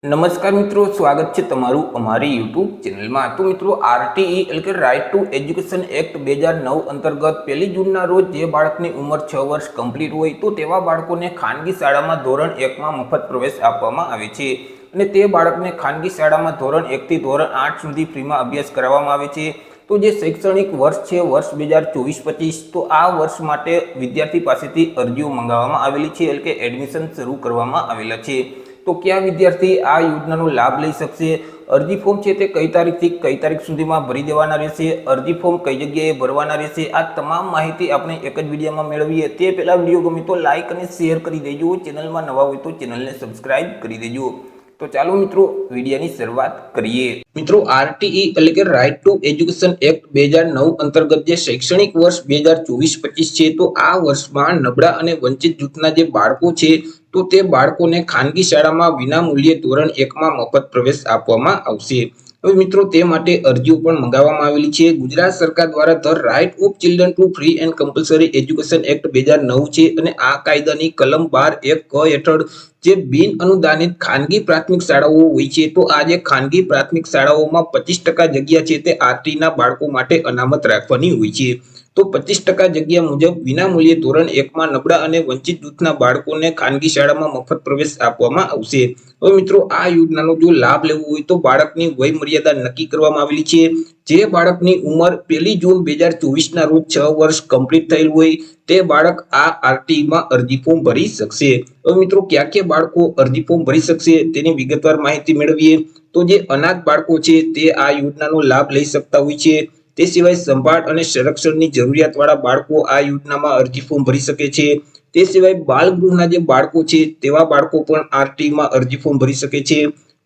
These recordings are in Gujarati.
નમસ્કાર મિત્રો, સ્વાગત છે તમારું અમારી યુટ્યુબ ચેનલમાં। તો મિત્રો, આરટીઈ એટલે કે રાઇટ ટુ એજ્યુકેશન એક્ટ 2009 અંતર્ગત 1 જૂનના રોજ જે બાળકની ઉંમર 6 વર્ષ કમ્પ્લીટ હોય તો તેવા બાળકોને ખાનગી શાળામાં ધોરણ 1માં મફત પ્રવેશ આપવામાં આવે છે અને તે બાળકને ખાનગી શાળામાં ધોરણ 1 થી ધોરણ 8 સુધી ફ્રીમાં અભ્યાસ કરાવવામાં આવે છે। તો જે શૈક્ષણિક વર્ષ છે વર્ષ 2024-25, તો આ વર્ષ માટે વિદ્યાર્થી પાસેથી અરજીઓ મંગાવવામાં આવેલી છે એટલે કે એડમિશન શરૂ કરવામાં આવેલા છે। તો क्या विद्यार्थी आ योजना लाभ लई सकते? अरजी फॉर्म है कई तारीख थी कई तारीख सुधी में भरी देवाना रहेशे? अरजी फॉर्म कई जगह भरवाना रहेशे? आ तमाम माहिती आपणे एक ज विडियो में मेळवीए ते पहेला विडियो गमे तो लाइक और शेर करी देजो। चेनल में नवा होय तो चेनल ने सब्सक्राइब करी देजो। तो चालो मित्रों, वीडियो की शुरुआत करिए। मित्रों, आरटीई એટલે કે રાઇટ ટુ એજ્યુકેશન એક્ટ 2009 અંતર્ગત જે શૈક્ષણિક વર્ષ 2024-25 છે તો આ વર્ષમાં નબળા અને વંચિત જૂથના જે બાળકો છે તો તે બાળકોને ખાનગી શાળામાં વિનામૂલ્યે ધોરણ 1માં મફત પ્રવેશ આપવામાં આવશે। હવે મિત્રો, તે માટે અરજીઓ પણ મંગાવવામાં આવેલી છે। ગુજરાત સરકાર દ્વારા the right of children to free and compulsory education act 2009 છે અને આ કાયદાની કલમ 12(1) ક હેઠળ જે બિન અનુદાનિત ખાનગી પ્રાથમિક શાળાઓ હોય છે તો આ જે ખાનગી પ્રાથમિક શાળાઓમાં 25% જગ્યા છે તે આરટી ના બાળકો માટે અનામત રાખવાની હોય છે। તો 25% જગ્યા મુજબ વિનામૂલ્યે ધોરણ 1માં નબળા અને વંચિત જૂથના બાળકોને ખાનગી શાળામાં મફત પ્રવેશ આપવામાં આવશે। હવે મિત્રો, આ યોજનાનો જો લાભ લેવો હોય તો બાળકની વય મર્યાદા નક્કી કરવામાં આવેલી છે। જે બાળકની ઉંમર 1 જૂન 2024 ના રોજ 6 વર્ષ કમ્પ્લીટ થયેલ હોય તે બાળક આ આરટી માં અરજી ફોર્મ ભરી શકશે। હવે મિત્રો, ક્યાં બાળકો અરજી ફોર્મ ભરી શકશે તેની વિગતવાર માહિતી મેળવીએ તો જે અનાથ બાળકો છે તે આ યોજનાનો લાભ લઈ શકતા હોય છે। તે સિવાય સંભાળ અને સંરક્ષણની જરૂરિયાતવાળા બાળકો આ યોજનામાં અરજી ફોર્મ ભરી શકે છે। તે સિવાય બાળગૃહના જે બાળકો છે તેવા બાળકો પણ આરટી માં અરજી ફોર્મ ભરી શકે છે।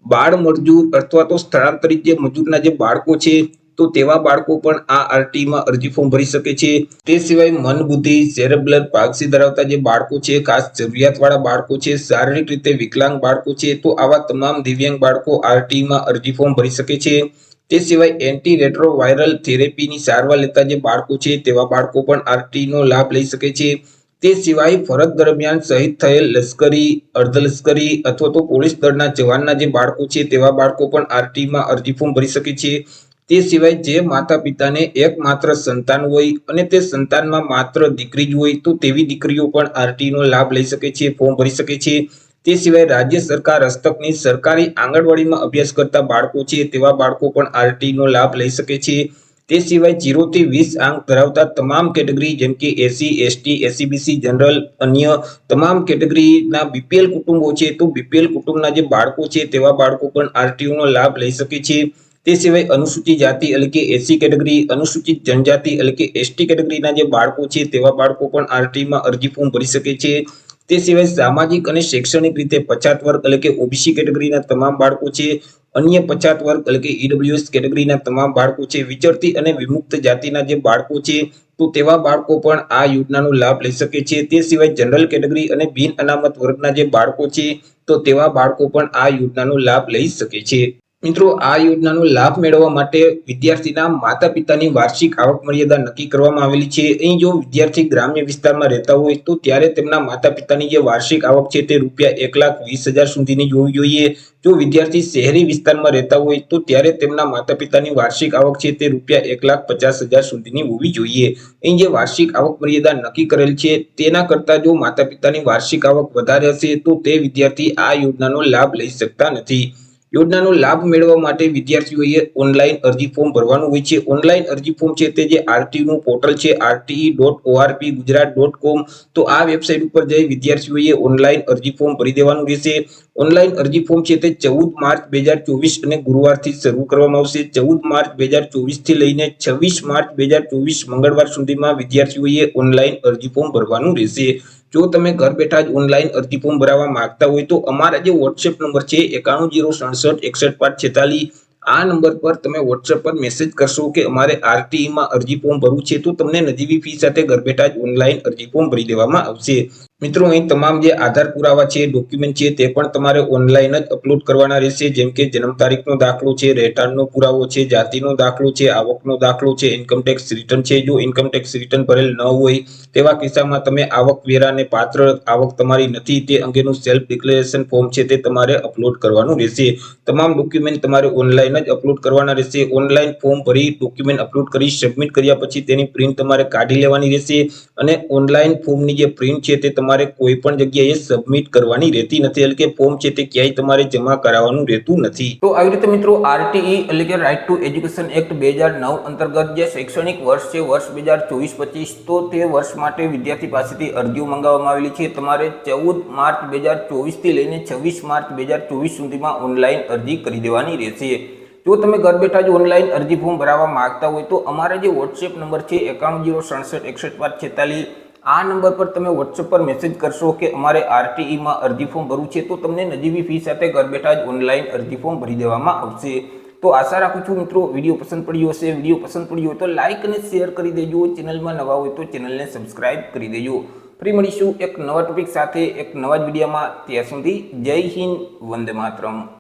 બાળ મજૂર અથવા તો સ્થળાંતરિત જે મજૂરના જે બાળકો છે તો તેવા બાળકો પણ આ આરટી માં અરજી ફોર્મ ભરી શકે છે। તે સિવાય મન બુદ્ધિ સેરેબ્રલ પાલ્સી ધરાવતા જે બાળકો છે, ખાસ જરૂરિયાતવાળા બાળકો છે, શારીરિક રીતે વિકલાંગ બાળકો છે તો આવા તમામ દિવ્યાંગ બાળકો આરટી માં અરજી ફોર્મ ભરી શકે છે। તે સિવાય એન્ટી રેટ્રોવાયરલ થેરેપીની સારવાર લેતા જે બાળકો છે તેવા બાળકો પણ આરટી નો લાભ લઈ શકે છે। તે સિવાય ફરજ દરમિયાન શહીદ થયેલ લશ્કરી, અર્ધલશ્કરી અથવા તો પોલીસ દળના જવાનના જે બાળકો છે તેવા બાળકો પણ આરટી માં અરજી ફોર્મ ભરી શકે છે। તે સિવાય જે માતા પિતાને એકમાત્ર સંતાન હોય અને તે સંતાનમાં માત્ર દીકરી જ હોય તો તેવી દીકરીઓ પણ આરટી નો લાભ લઈ શકે છે, ફોર્મ ભરી શકે છે। તે સિવાય રાજ્ય સરકાર હસ્તકની સરકારી આંગણવાડીમાં અભ્યાસ કરતા બાળકો છે તેવા બાળકો પણ આરટી નો લાભ લઈ શકે છે। તે સિવાય 0 થી 20 આંક ધરાવતા તમામ કેટેગરી જેમ કે એસસી, એસટી, એસસીબીસી, જનરલ, અન્ય તમામ કેટેગરીના બીપીએલ કુટુંબો છે તો બીપીએલ કુટુંબના જે બાળકો છે તેવા બાળકો પણ આરટીઓ નો લાભ લઈ શકે છે। તે સિવાય અનુસૂચિત જાતિ એટલે કે એસસી કેટેગરી, અનુસૂચિત જનજાતિ એટલે કે એસટી કેટેગરીના જે બાળકો છે તેવા બાળકો પણ આરટી માં અરજી ફોર્મ ભરી શકે છે। તે સિવાય સામાજિક અને શૈક્ષણિક રીતે પછાત વર્ગ એટલે કે ઓબીસી કેટેગરીના તમામ બાળકો છે, અન્ય પછાત વર્ગ એટલે કે ઈડબ્લ્યુએસ કેટેગરીના તમામ બાળકો છે, વિચરતી અને વિમુક્ત જાતિના જે બાળકો છે તો તેવા બાળકો પણ આ યોજનાનો લાભ લઈ શકે છે। તે સિવાય જનરલ કેટેગરી અને બિન અનામત વર્ગના જે બાળકો છે તો તેવા બાળકો પણ આ યોજનાનો લાભ લઈ શકે છે। મિત્રો, આ યોજનાનો લાભ મેળવવા માટે વિદ્યાર્થીના માતા પિતાની વાર્ષિક આવક મર્યાદા નક્કી કરવામાં આવેલી છે। અહીં જો વિદ્યાર્થી ગ્રામ્ય વિસ્તારમાં રહેતા હોય તો ત્યારે તેમના માતા પિતાની જે વાર્ષિક આવક છે તે ₹1,20,000 સુધીની હોવી જોઈએ। જો વિદ્યાર્થી શહેરી વિસ્તારમાં રહેતા હોય તો ત્યારે તેમના માતા પિતાની વાર્ષિક આવક છે તે ₹1,50,000 સુધીની હોવી જોઈએ। અહીં જે વાર્ષિક આવક મર્યાદા નક્કી કરેલ છે તેના કરતા જો માતા પિતાની વાર્ષિક આવક વધારે હશે તો તે વિદ્યાર્થી આ યોજનાનો લાભ લઈ શકતા નથી। યોજનાનો લાભ મેળવવા માટે વિદ્યાર્થીઓએ ઓનલાઈન અરજી ફોર્મ ભરવાનું હોય છે। ઓનલાઈન અરજી ફોર્મ છે તે જે આરટી નું પોર્ટલ છે rte.org.gujarat.com તો આ વેબસાઇટ ઉપર જઈ વિદ્યાર્થીઓએ ઓનલાઈન અરજી ફોર્મ ભરી દેવાનું રહેશે। ઓનલાઈન અરજી ફોર્મ છે તે 14 માર્ચ 2024 અને ગુરુવારથી શરૂ કરવામાં આવશે। 14 માર્ચ 2024 થી લઈને 26 માર્ચ 2024 મંગળવાર સુધીમાં વિદ્યાર્થીઓએ ઓનલાઈન અરજી ફોર્મ ભરવાનું રહેશે। જો તમે ઘર બેઠા જ ઓનલાઈન અરજી ફોર્મ ભરવા માંગતા હોય તો અમારા જે વોટ્સએપ નંબર છે 9106616146 આ નંબર પર તમે વોટ્સએપ પર મેસેજ કરશો કે અમારે આરટીઈ માં અરજી ફોર્મ ભરવું છે તો તમને નજીવી ફી સાથે ઘર બેઠા જ ઓનલાઈન અરજી ફોર્મ ભરી દેવામાં આવશે। મિત્રો અહીં તમામ જે આધાર પુરાવા છે, ડોક્યુમેન્ટ છે તે પણ તમારે ઓનલાઈન જ અપલોડ કરવાના રહેશે. જેમ કે જન્મ તારીખનો દાખલો છે, રહેઠાણનો પુરાવો છે, જાતિનો દાખલો છે, આવકનો દાખલો છે, ઇન્કમટેક્સ રિટર્ન છે. જો ઇન્કમટેક્સ રિટર્ન ભરેલ ન હોય તેવા કિસ્સામાં તમે આવકવેરાને પાત્ર આવક તમારી નથી તે અંગેનું સેલ્ફ ડિક્લેરેશન ફોર્મ છે તે તમારે અપલોડ કરવાનું રહેશે. તમામ ડોક્યુમેન્ટ તમારે ઓનલાઈન જ અપલોડ કરવાના રહેશે. ઓનલાઈન ફોર્મ ભરી ડોક્યુમેન્ટ અપલોડ કરી સબમિટ કર્યા પછી તેની પ્રિન્ટ તમારે કાઢી લેવાની રહેશે અને ઓનલાઈન ફોર્મની જે પ્રિન્ટ છે તે તમારે કોઈ પણ જગ્યાએ સબમિટ કરવાની રહેતી નથી, એટલે કે ફોર્મ છે તે ક્યાંય તમારે જમા કરાવવાનું રહેતું નથી. તો આવી રીતે મિત્રો આરટીઈ એટલે કે રાઇટ ટુ એજ્યુકેશન એક્ટ 2009 અંતર્ગત જે શૈક્ષણિક વર્ષ છે વર્ષ 2024-25 તો તે વર્ષ માટે વિદ્યાર્થી પાસેથી અરજીઓ મંગાવવામાં આવેલી છે. તમારે 14 માર્ચ 2024 થી લઈને 26 માર્ચ 2024 સુધીમાં ઓનલાઈન અરજી કરી દેવાની રહેશે. જો તમે ઘર બેઠા જ ઓનલાઈન અરજી ફોર્મ ભરાવવા માંગતા હોય તો અમારા જે વોટ્સએપ નંબર છે 9106616546 આ નંબર પર તમે વોટ્સએપ પર મેસેજ કરશો કે અમારે આરટીઈમાં અરજી ફોર્મ ભરવું છે તો તમને નજીવી ફી સાથે ઘર બેઠા જ ઓનલાઈન અરજી ફોર્મ ભરી દેવામાં આવશે. તો આશા રાખું છું મિત્રો વિડીયો પસંદ પડ્યો હશે. વિડીયો પસંદ પડ્યો હોય તો લાઇક અને શેર કરી દેજો. ચેનલમાં નવા હોય તો ચેનલને સબસ્ક્રાઇબ કરી દેજો. ફરી મળીશું એક નવા ટોપિક સાથે એક નવા જ વિડીયોમાં. ત્યાં સુધી જય હિન્દ, વંદે માતરમ.